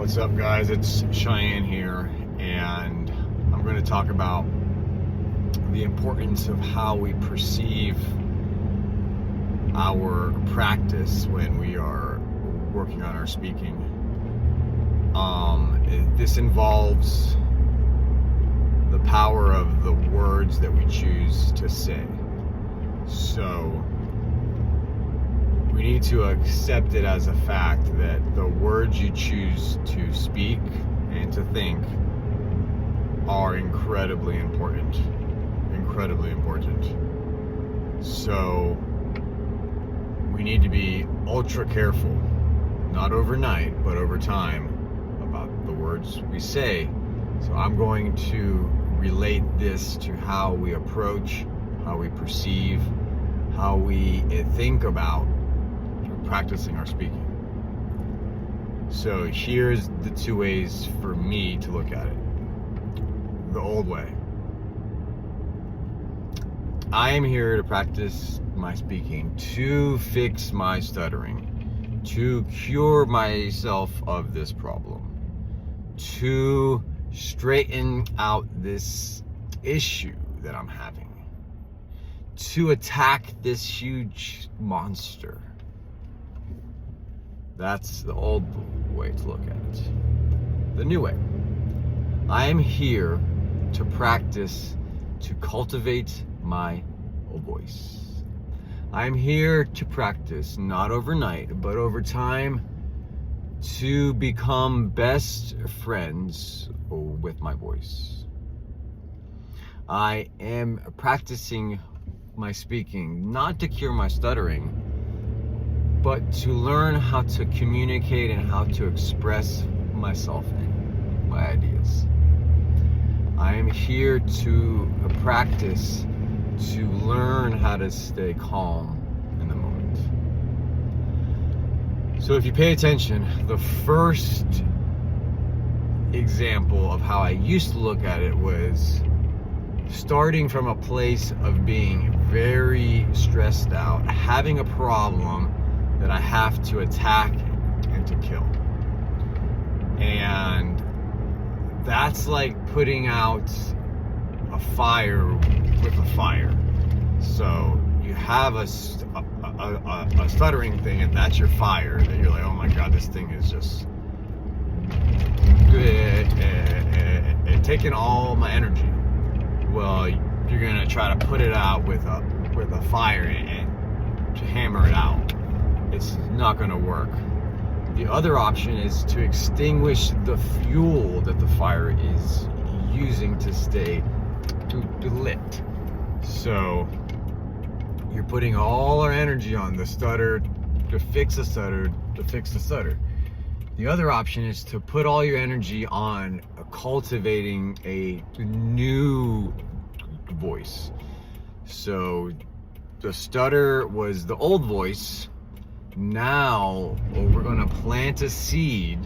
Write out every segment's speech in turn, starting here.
What's up, guys? It's Cheyenne here, and I'm going to talk about the importance of how we perceive our practice when we are working on our speaking. This involves the power of the words that we choose to say. So we need to accept it as a fact that the words you choose to speak and to think are incredibly important. Incredibly important. So we need to be ultra careful, not overnight, but over time, about the words we say. So I'm going to relate this to how we approach, how we perceive, how we think about practicing our speaking. So here's the two ways for me to look at it. The old way. I am here to practice my speaking, to fix my stuttering, to cure myself of this problem, to straighten out this issue that I'm having, to attack this huge monster. That's the old way to look at it. The new way. I am here to practice, to cultivate my voice. I am here to practice, not overnight, but over time, to become best friends with my voice. I am practicing my speaking, not to cure my stuttering, but to learn how to communicate and how to express myself and my ideas. I am here to practice, to learn how to stay calm in the moment. So if you pay attention, the first example of how I used to look at it was starting from a place of being very stressed out, having a problem that I have to attack and to kill. And that's like putting out a fire with a fire. So you have a stuttering thing, and that's your fire, that you're like, oh my God, this thing is just taking all my energy. Well, you're gonna try to put it out with a fire and to hammer it out. It's not going to work. The other option is to extinguish the fuel that the fire is using to stay lit. So you're putting all our energy on the stutter, to fix the stutter, to fix the stutter. The other option is to put all your energy on cultivating a new voice. So the stutter was the old voice. Now we're going to plant a seed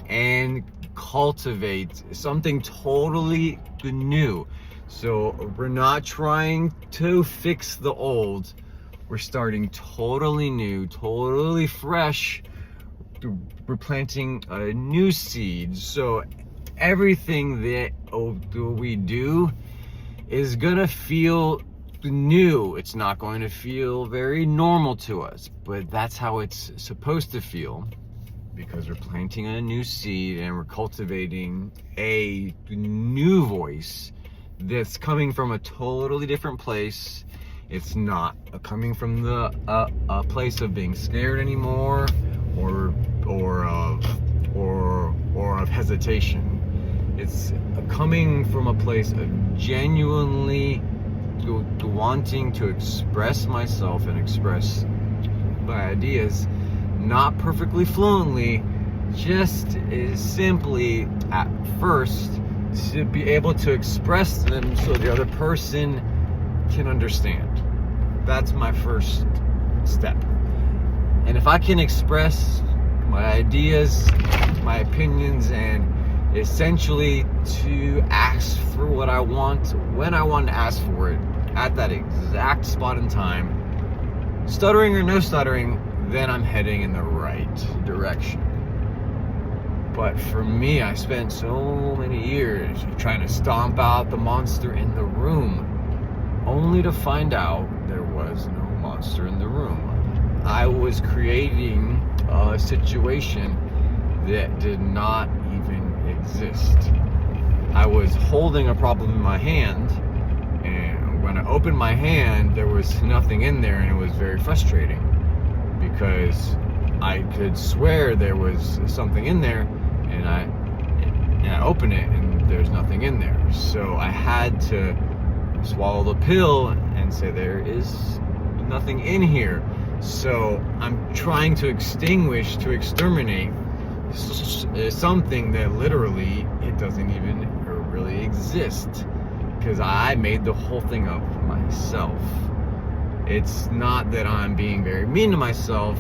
and cultivate something totally new. So we're not trying to fix the old. We're starting totally new, totally fresh. We're planting a new seed. So everything that we do is going to feel new. It's not going to feel very normal to us, but that's how it's supposed to feel, because we're planting a new seed and we're cultivating a new voice that's coming from a totally different place. It's not coming from the a place of being scared anymore, or of hesitation. It's coming from a place of genuinely wanting to express myself and express my ideas, not perfectly fluently, just simply at first to be able to express them so the other person can understand. That's my first step. And if I can express my ideas, my opinions, and essentially to ask for what I want when I want to ask for it at that exact spot in time, stuttering or no stuttering, then I'm heading in the right direction. But for me, I spent so many years trying to stomp out the monster in the room, only to find out there was no monster in the room. I was creating a situation that did not even exist. I was holding a problem in my hand, and when I opened my hand, there was nothing in there, and it was very frustrating because I could swear there was something in there, and I open it and there's nothing in there. So I had to swallow the pill and say there is nothing in here. So I'm trying to exterminate something that literally it doesn't even really exist, because I made the whole thing up myself. It's not that I'm being very mean to myself.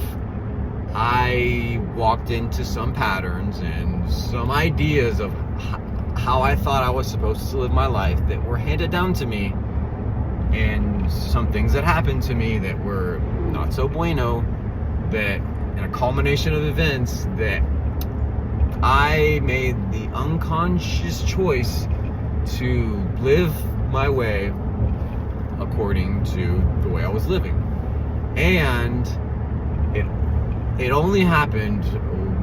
I walked into some patterns and some ideas of how I thought I was supposed to live my life that were handed down to me, and some things that happened to me that were not so bueno, that in a culmination of events that I made the unconscious choice to live my way according to the way I was living. And it only happened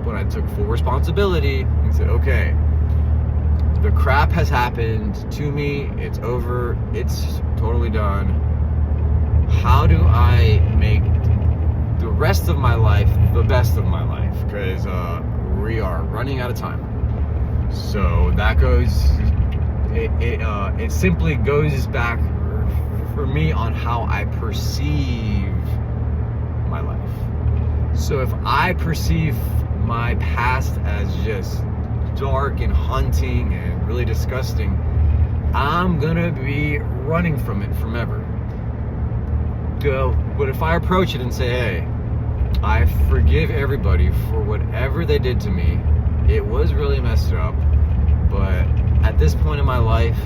when I took full responsibility and said, okay, the crap has happened to me, it's over, it's totally done. How do I make the rest of my life the best of my life? Because we are running out of time. So that goes, it simply goes back for me on how I perceive my life. So if I perceive my past as just dark and haunting and really disgusting, I'm gonna be running from it forever. But if I approach it and say, hey, I forgive everybody for whatever they did to me, it was really messed up, but at this point in my life,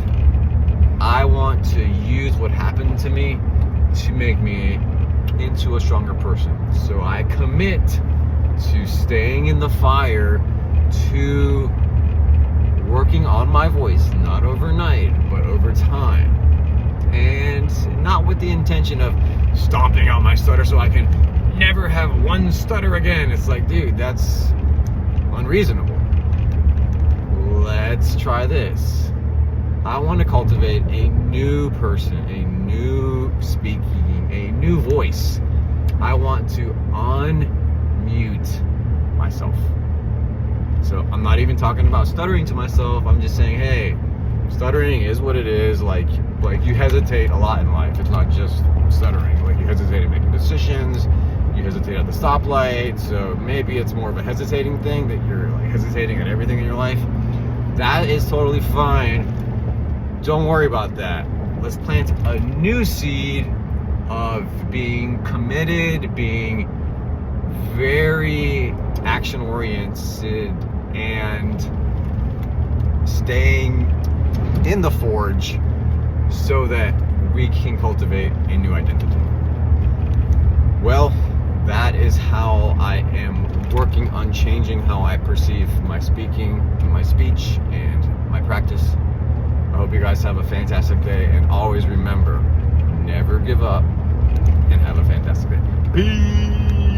I want to use what happened to me to make me into a stronger person. So I commit to staying in the fire, to working on my voice, not overnight, but over time. And not with the intention of stomping out my stutter so I can never have one stutter again. It's like, dude, that's unreasonable. Let's try this. I want to cultivate a new person, a new speaking, a new voice. I want to unmute myself. So I'm not even talking about stuttering to myself. I'm just saying, hey, stuttering is what it is. Like you hesitate a lot in life. It's not just stuttering. Like you hesitate at making decisions. You hesitate at the stoplight. So maybe it's more of a hesitating thing, that you're like hesitating at everything in your life. That is totally fine. Don't worry about that. Let's plant a new seed of being committed, being very action oriented, and staying in the forge so that we can cultivate a new identity. Well, that is how I am working on changing how I perceive my speaking, my speech, and my practice. I hope you guys have a fantastic day, and always remember, never give up, and have a fantastic day. Peace!